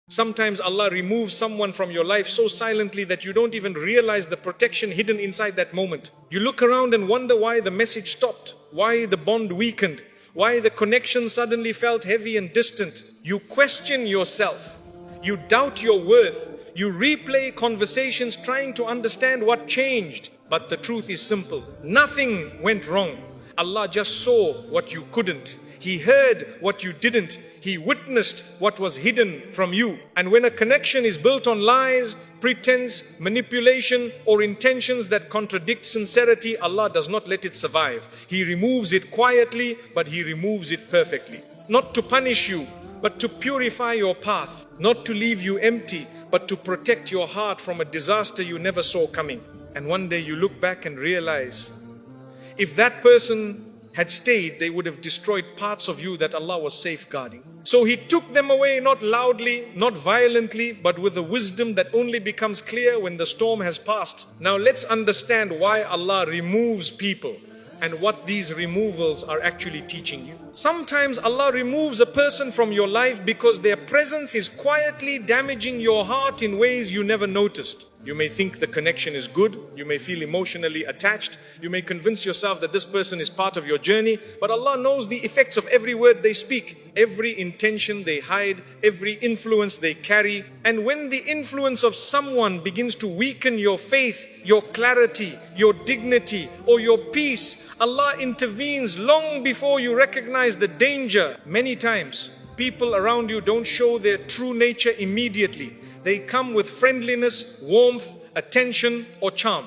Sometimes Allah removes someone from your life so silently that you don't even realize the protection hidden inside that moment. You look around and wonder why the message stopped, why the bond weakened, why the connection suddenly felt heavy and distant. You question yourself. You doubt your worth. You replay conversations trying to understand what changed. But the truth is simple. Nothing went wrong. Allah just saw what you couldn't. He heard what you didn't. He witnessed what was hidden from you. And when a connection is built on lies, pretense, manipulation, or intentions that contradict sincerity, Allah does not let it survive. He removes it quietly, but He removes it perfectly. Not to punish you, but to purify your path. Not to leave you empty, but to protect your heart from a disaster you never saw coming. And one day you look back and realize, if that person had stayed, they would have destroyed parts of you that Allah was safeguarding. So He took them away, not loudly, not violently, but with a wisdom that only becomes clear when the storm has passed. Now let's understand why Allah removes people and what these removals are actually teaching you. Sometimes Allah removes a person from your life because their presence is quietly damaging your heart in ways you never noticed. You may think the connection is good, you may feel emotionally attached, you may convince yourself that this person is part of your journey, but Allah knows the effects of every word they speak, every intention they hide, every influence they carry. And when the influence of someone begins to weaken your faith, your clarity, your dignity, or your peace, Allah intervenes long before you recognize the danger. Many times, people around you don't show their true nature immediately. They come with friendliness, warmth, attention, or charm.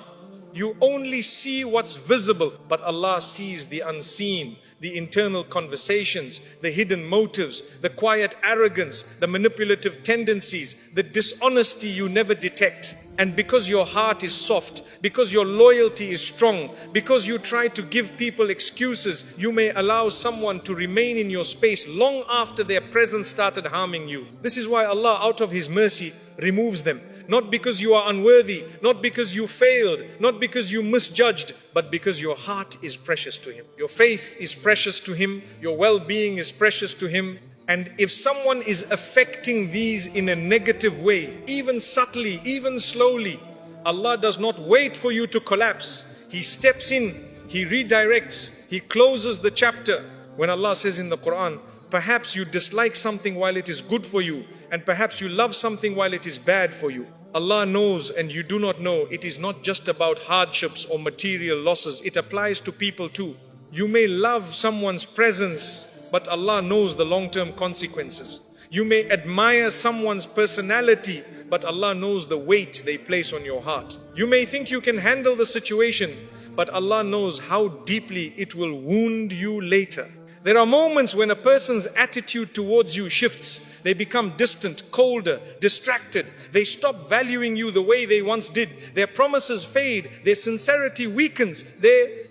You only see what's visible, but Allah sees the unseen, the internal conversations, the hidden motives, the quiet arrogance, the manipulative tendencies, the dishonesty you never detect. And because your heart is soft, because your loyalty is strong, because you try to give people excuses, you may allow someone to remain in your space long after their presence started harming you. This is why Allah, out of His mercy, removes them. Not because you are unworthy, not because you failed, not because you misjudged, but because your heart is precious to Him. Your faith is precious to Him. Your well-being is precious to Him. And if someone is affecting these in a negative way, even subtly, even slowly, Allah does not wait for you to collapse. He steps in, He redirects, He closes the chapter. When Allah says in the Quran, perhaps you dislike something while it is good for you, and perhaps you love something while it is bad for you. Allah knows and you do not know. It is not just about hardships or material losses. It applies to people too. You may love someone's presence, but Allah knows the long-term consequences. You may admire someone's personality, but Allah knows the weight they place on your heart. You may think you can handle the situation, but Allah knows how deeply it will wound you later. There are moments when a person's attitude towards you shifts. They become distant, colder, distracted. They stop valuing you the way they once did. Their promises fade. Their sincerity weakens.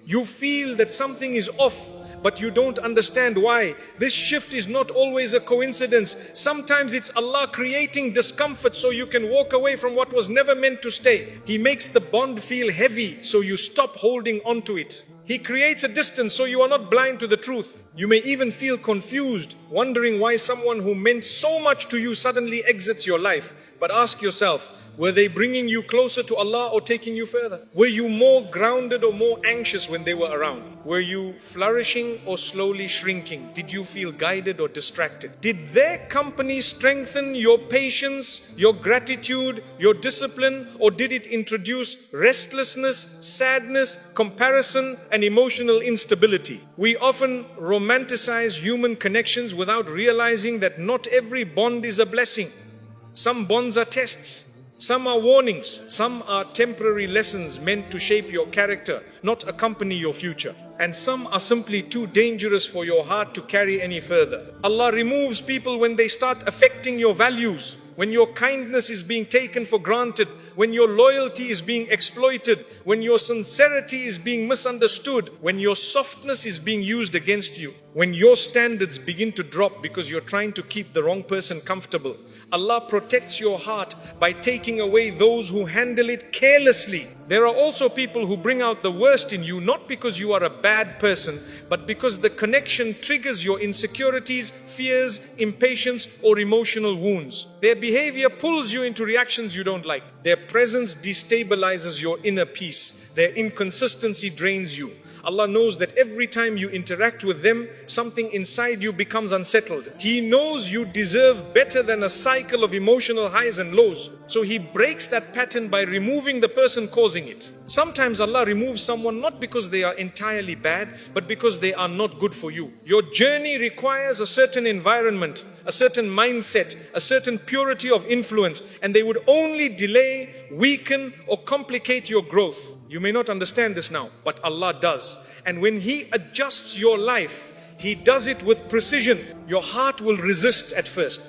You feel that something is off, but you don't understand why. This shift is not always a coincidence. Sometimes it's Allah creating discomfort so you can walk away from what was never meant to stay. He makes the bond feel heavy so you stop holding on to it. He creates a distance so you are not blind to the truth. You may even feel confused, wondering why someone who meant so much to you suddenly exits your life. But ask yourself, were they bringing you closer to Allah or taking you further? Were you more grounded or more anxious when they were around? Were you flourishing or slowly shrinking? Did you feel guided or distracted? Did their company strengthen your patience, your gratitude, your discipline, or did it introduce restlessness, sadness, comparison, and emotional instability? We often romanticize human connections without realizing that not every bond is a blessing. Some bonds are tests. Some are warnings. Some are temporary lessons meant to shape your character, not accompany your future. And some are simply too dangerous for your heart to carry any further. Allah removes people when they start affecting your values, when your kindness is being taken for granted, when your loyalty is being exploited, when your sincerity is being misunderstood, when your softness is being used against you. When your standards begin to drop because you're trying to keep the wrong person comfortable, Allah protects your heart by taking away those who handle it carelessly. There are also people who bring out the worst in you, not because you are a bad person, but because the connection triggers your insecurities, fears, impatience, or emotional wounds. Their behavior pulls you into reactions you don't like. Their presence destabilizes your inner peace. Their inconsistency drains you. Allah knows that every time you interact with them, something inside you becomes unsettled. He knows you deserve better than a cycle of emotional highs and lows. So He breaks that pattern by removing the person causing it. Sometimes Allah removes someone not because they are entirely bad, but because they are not good for you. Your journey requires a certain environment, a certain mindset, a certain purity of influence, and they would only delay, weaken, or complicate your growth. You may not understand this now, but Allah does. And when He adjusts your life, He does it with precision. Your heart will resist at first.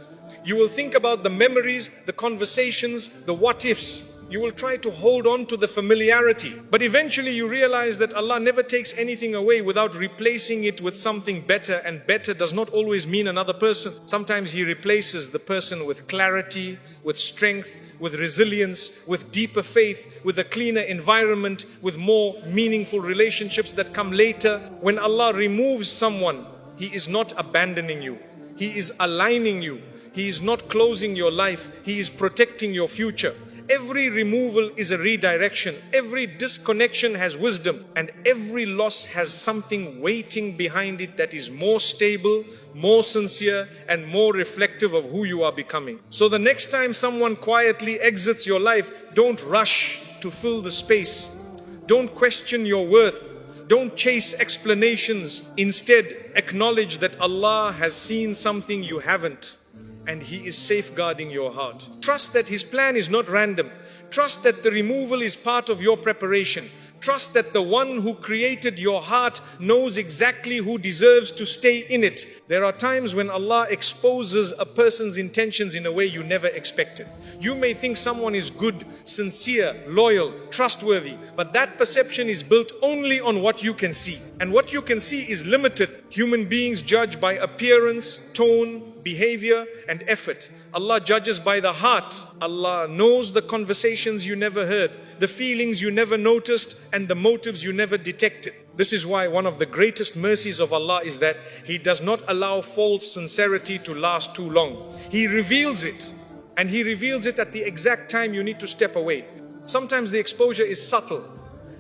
You will think about the memories, the conversations, the what ifs. You will try to hold on to the familiarity. But eventually you realize that Allah never takes anything away without replacing it with something better. And better does not always mean another person. Sometimes He replaces the person with clarity, with strength, with resilience, with deeper faith, with a cleaner environment, with more meaningful relationships that come later. When Allah removes someone, He is not abandoning you. He is aligning you. He is not closing your life. He is protecting your future. Every removal is a redirection. Every disconnection has wisdom, and every loss has something waiting behind it that is more stable, more sincere, and more reflective of who you are becoming. So the next time someone quietly exits your life, don't rush to fill the space. Don't question your worth. Don't chase explanations. Instead, acknowledge that Allah has seen something you haven't, and He is safeguarding your heart. Trust that His plan is not random. Trust that the removal is part of your preparation. Trust that the one who created your heart knows exactly who deserves to stay in it. There are times when Allah exposes a person's intentions in a way you never expected. You may think someone is good, sincere, loyal, trustworthy, but that perception is built only on what you can see. And what you can see is limited. Human beings judge by appearance, tone, behavior, and effort. Allah judges by the heart. Allah knows the conversations you never heard, the feelings you never noticed, and the motives you never detected. This is why one of the greatest mercies of Allah is that He does not allow false sincerity to last too long. He reveals it, and He reveals it at the exact time you need to step away. Sometimes the exposure is subtle.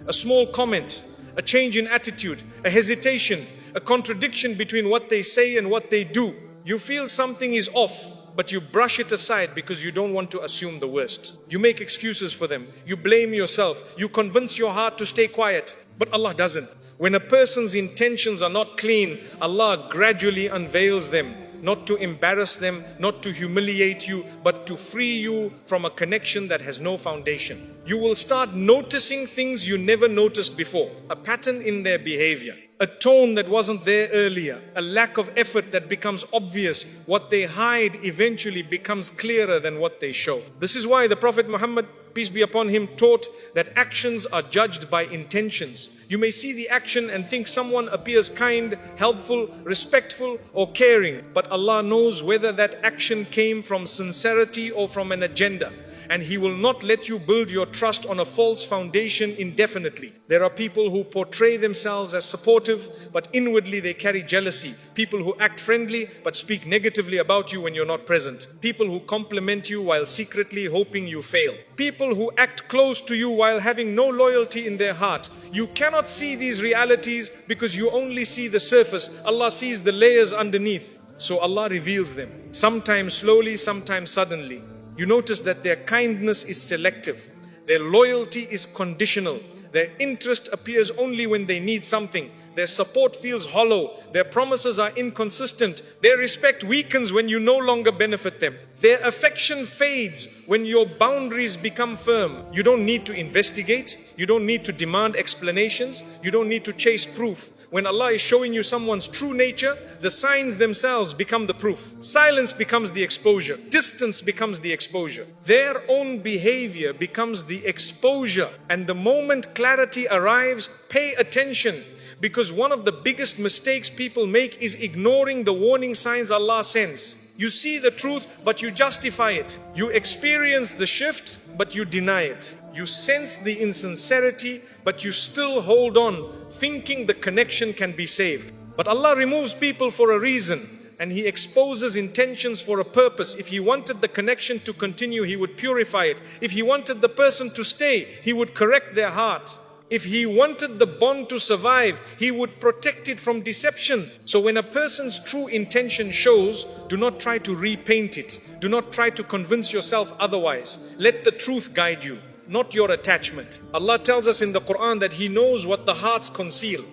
A small comment, a change in attitude, a hesitation, a contradiction between what they say and what they do. You feel something is off, but you brush it aside because you don't want to assume the worst. You make excuses for them. You blame yourself. You convince your heart to stay quiet. But Allah doesn't. When a person's intentions are not clean, Allah gradually unveils them. Not to embarrass them, not to humiliate you, but to free you from a connection that has no foundation. You will start noticing things you never noticed before. A pattern in their behavior. A tone that wasn't there earlier, a lack of effort that becomes obvious. What they hide eventually becomes clearer than what they show. This is why the Prophet Muhammad, peace be upon him, taught that actions are judged by intentions. You may see the action and think someone appears kind, helpful, respectful, or caring, but Allah knows whether that action came from sincerity or from an agenda. And He will not let you build your trust on a false foundation indefinitely. There are people who portray themselves as supportive, but inwardly they carry jealousy. People who act friendly, but speak negatively about you when you're not present. People who compliment you while secretly hoping you fail. People who act close to you while having no loyalty in their heart. You cannot see these realities because you only see the surface. Allah sees the layers underneath. So Allah reveals them. Sometimes slowly, sometimes suddenly. You notice that their kindness is selective. Their loyalty is conditional. Their interest appears only when they need something. Their support feels hollow. Their promises are inconsistent. Their respect weakens when you no longer benefit them. Their affection fades when your boundaries become firm. You don't need to investigate. You don't need to demand explanations. You don't need to chase proof. When Allah is showing you someone's true nature, the signs themselves become the proof. Silence becomes the exposure. Distance becomes the exposure. Their own behavior becomes the exposure. And the moment clarity arrives, pay attention. Because one of the biggest mistakes people make is ignoring the warning signs Allah sends. You see the truth, but you justify it. You experience the shift, but you deny it. You sense the insincerity, but you still hold on, thinking the connection can be saved. But Allah removes people for a reason, and He exposes intentions for a purpose. If He wanted the connection to continue, He would purify it. If He wanted the person to stay, He would correct their heart. If He wanted the bond to survive, He would protect it from deception. So when a person's true intention shows, do not try to repaint it. Do not try to convince yourself otherwise. Let the truth guide you, not your attachment. Allah tells us in the Quran that He knows what the hearts conceal.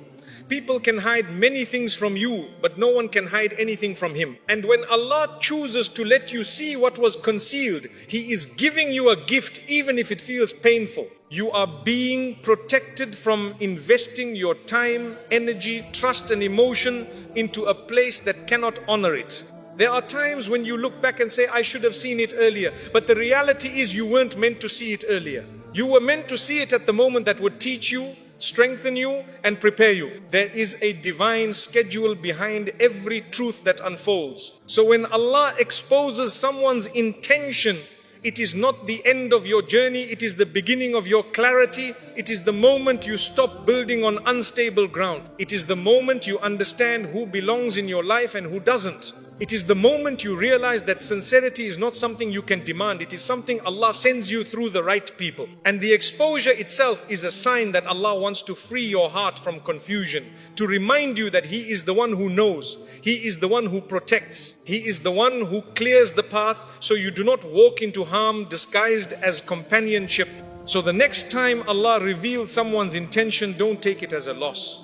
People can hide many things from you, but no one can hide anything from Him. And when Allah chooses to let you see what was concealed, He is giving you a gift even if it feels painful. You are being protected from investing your time, energy, trust and emotion into a place that cannot honor it. There are times when you look back and say, I should have seen it earlier. But the reality is you weren't meant to see it earlier. You were meant to see it at the moment that would teach you, strengthen you and prepare you. There is a divine schedule behind every truth that unfolds. So when Allah exposes someone's intention, it is not the end of your journey, it is the beginning of your clarity. It is the moment you stop building on unstable ground. It is the moment you understand who belongs in your life and who doesn't. It is the moment you realize that sincerity is not something you can demand. It is something Allah sends you through the right people. And the exposure itself is a sign that Allah wants to free your heart from confusion, to remind you that He is the one who knows. He is the one who protects. He is the one who clears the path so you do not walk into harm disguised as companionship. So the next time Allah reveals someone's intention, don't take it as a loss.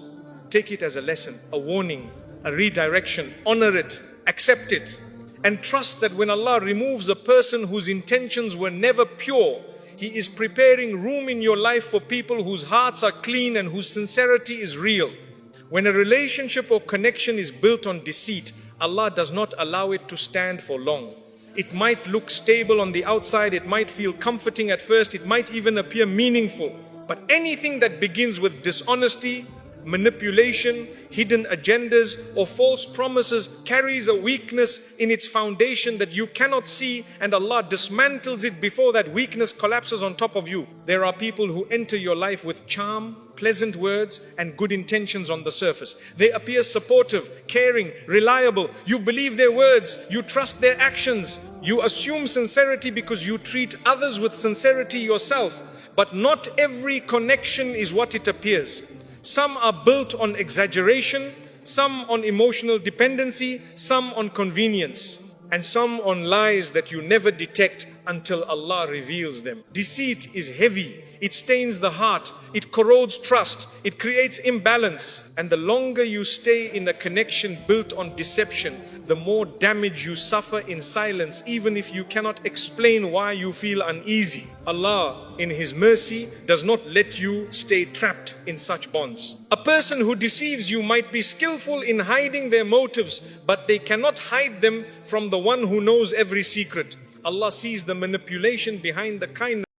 Take it as a lesson, a warning, a redirection. Honor it. Accept it and trust that when Allah removes a person whose intentions were never pure, He is preparing room in your life for people whose hearts are clean and whose sincerity is real. When a relationship or connection is built on deceit, Allah does not allow it to stand for long. It might look stable on the outside, it might feel comforting at first, it might even appear meaningful. But anything that begins with dishonesty, manipulation, hidden agendas or false promises carries a weakness in its foundation that you cannot see, and Allah dismantles it before that weakness collapses on top of you. There are people who enter your life with charm, pleasant words and good intentions on the surface. They appear supportive, caring, reliable. You believe their words, you trust their actions. You assume sincerity because you treat others with sincerity yourself. But not every connection is what it appears. Some are built on exaggeration, some on emotional dependency, some on convenience, and some on lies that you never detect until Allah reveals them. Deceit is heavy. It stains the heart. It corrodes trust. It creates imbalance. And the longer you stay in a connection built on deception, the more damage you suffer in silence, even if you cannot explain why you feel uneasy. Allah, in His mercy, does not let you stay trapped in such bonds. A person who deceives you might be skillful in hiding their motives, but they cannot hide them from the one who knows every secret. Allah sees the manipulation behind the kindness.